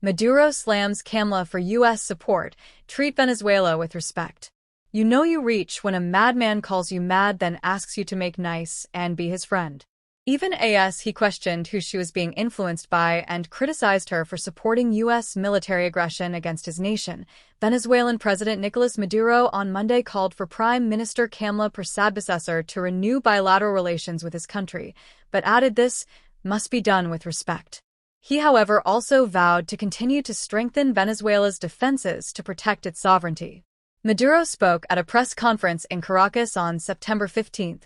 Maduro slams Kamla for U.S. support. Treat Venezuela with respect. You know you reach when a madman calls you mad, then asks you to make nice and be his friend. Even as he questioned who she was being influenced by and criticized her for supporting U.S. military aggression against his nation, Venezuelan President Nicolas Maduro on Monday called for Prime Minister Kamla Persad Bissessar to renew bilateral relations with his country, but added this must be done with respect. He, however, also vowed to continue to strengthen Venezuela's defenses to protect its sovereignty. Maduro spoke at a press conference in Caracas on September 15th,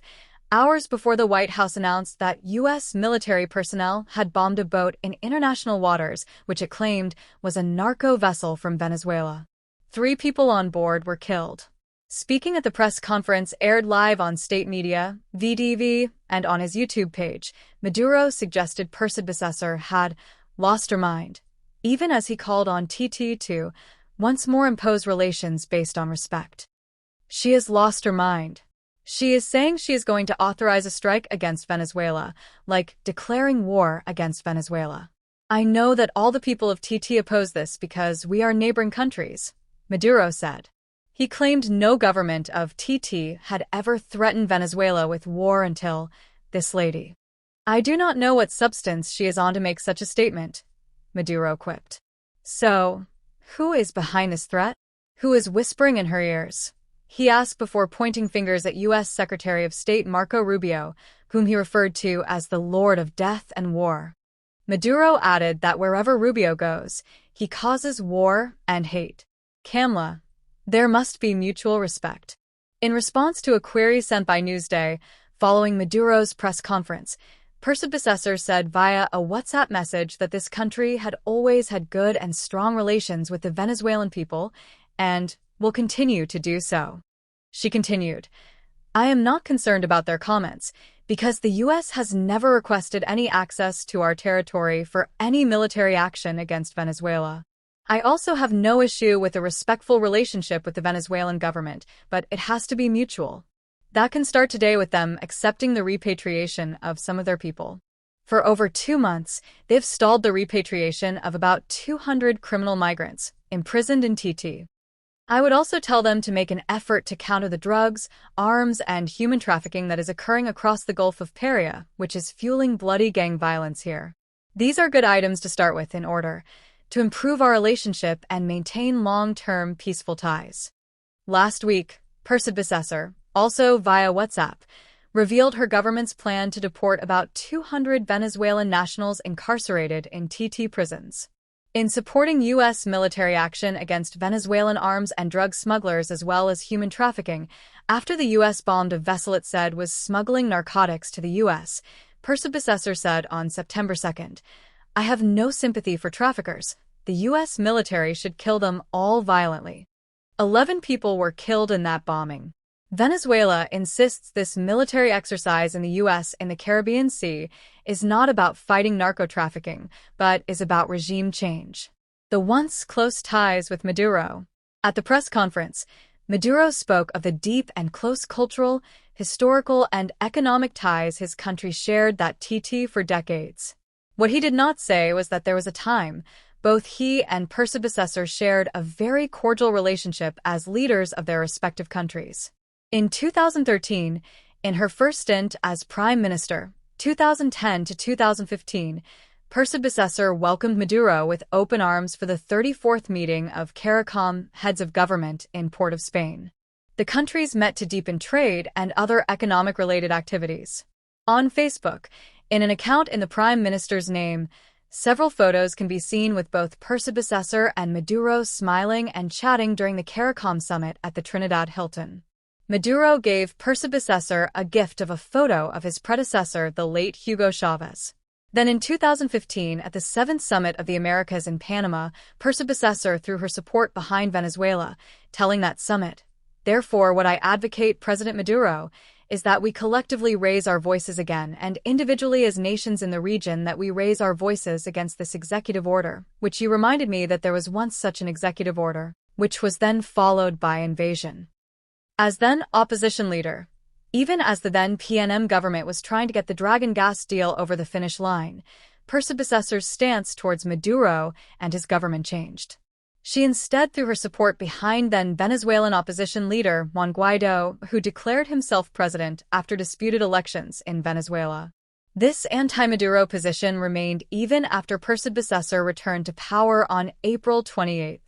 hours before the White House announced that U.S. military personnel had bombed a boat in international waters, which it claimed was a narco vessel from Venezuela. 3 people on board were killed. Speaking at the press conference aired live on state media, VTV, and on his YouTube page, Maduro suggested Persad Bissessar had lost her mind, even as he called on TT to once more impose relations based on respect. She has lost her mind. She is saying she is going to authorize a strike against Venezuela, like declaring war against Venezuela. I know that all the people of TT oppose this because we are neighboring countries, Maduro said. He claimed no government of TT had ever threatened Venezuela with war until this lady. I do not know what substance she is on to make such a statement, Maduro quipped. So, who is behind this threat? Who is whispering in her ears? He asked before pointing fingers at U.S. Secretary of State Marco Rubio, whom he referred to as the Lord of Death and War. Maduro added that wherever Rubio goes, he causes war and hate. Kamla, there must be mutual respect. In response to a query sent by Newsday following Maduro's press conference, Persad Bissessar said via a WhatsApp message that this country had always had good and strong relations with the Venezuelan people and will continue to do so. She continued, I am not concerned about their comments because the U.S. has never requested any access to our territory for any military action against Venezuela. I also have no issue with a respectful relationship with the Venezuelan government, but it has to be mutual. That can start today with them accepting the repatriation of some of their people. For over 2 months, they've stalled the repatriation of about 200 criminal migrants imprisoned in TT. I would also tell them to make an effort to counter the drugs, arms, and human trafficking that is occurring across the Gulf of Paria, which is fueling bloody gang violence here. These are good items to start with in order to improve our relationship and maintain long-term peaceful ties. Last week, Persad Bissessar, also via WhatsApp, revealed her government's plan to deport about 200 Venezuelan nationals incarcerated in TT prisons. In supporting U.S. military action against Venezuelan arms and drug smugglers as well as human trafficking, after the U.S. bombed a vessel it said was smuggling narcotics to the U.S., Persad Bissessar said on September 2nd, I have no sympathy for traffickers. The U.S. military should kill them all violently. 11 people were killed in that bombing. Venezuela insists this military exercise in the U.S. in the Caribbean Sea is not about fighting narco-trafficking, but is about regime change. The once close ties with Maduro. At the press conference, Maduro spoke of the deep and close cultural, historical, and economic ties his country shared that TT for decades. What he did not say was that there was a time both he and Persad Bissessar shared a very cordial relationship as leaders of their respective countries. In 2013, in her first stint as Prime Minister, 2010 to 2015, Persad Bissessar welcomed Maduro with open arms for the 34th meeting of CARICOM heads of government in Port of Spain. The countries met to deepen trade and other economic-related activities. On Facebook, in an account in the Prime Minister's name, several photos can be seen with both Persad Bissessar and Maduro smiling and chatting during the CARICOM summit at the Trinidad Hilton. Maduro gave Persad Bissessar a gift of a photo of his predecessor, the late Hugo Chavez. Then in 2015, at the 7th Summit of the Americas in Panama, Persad Bissessar threw her support behind Venezuela, telling that summit, therefore, what I advocate, President Maduro, is that we collectively raise our voices again, and individually as nations in the region that we raise our voices against this executive order, which you reminded me that there was once such an executive order, which was then followed by invasion. As then opposition leader, even as the then PNM government was trying to get the Dragon gas deal over the finish line, Persad Bissessar's stance towards Maduro and his government changed. She instead threw her support behind then Venezuelan opposition leader Juan Guaido, who declared himself president after disputed elections in Venezuela. This anti-Maduro position remained even after Persad Bissessar returned to power on April 28.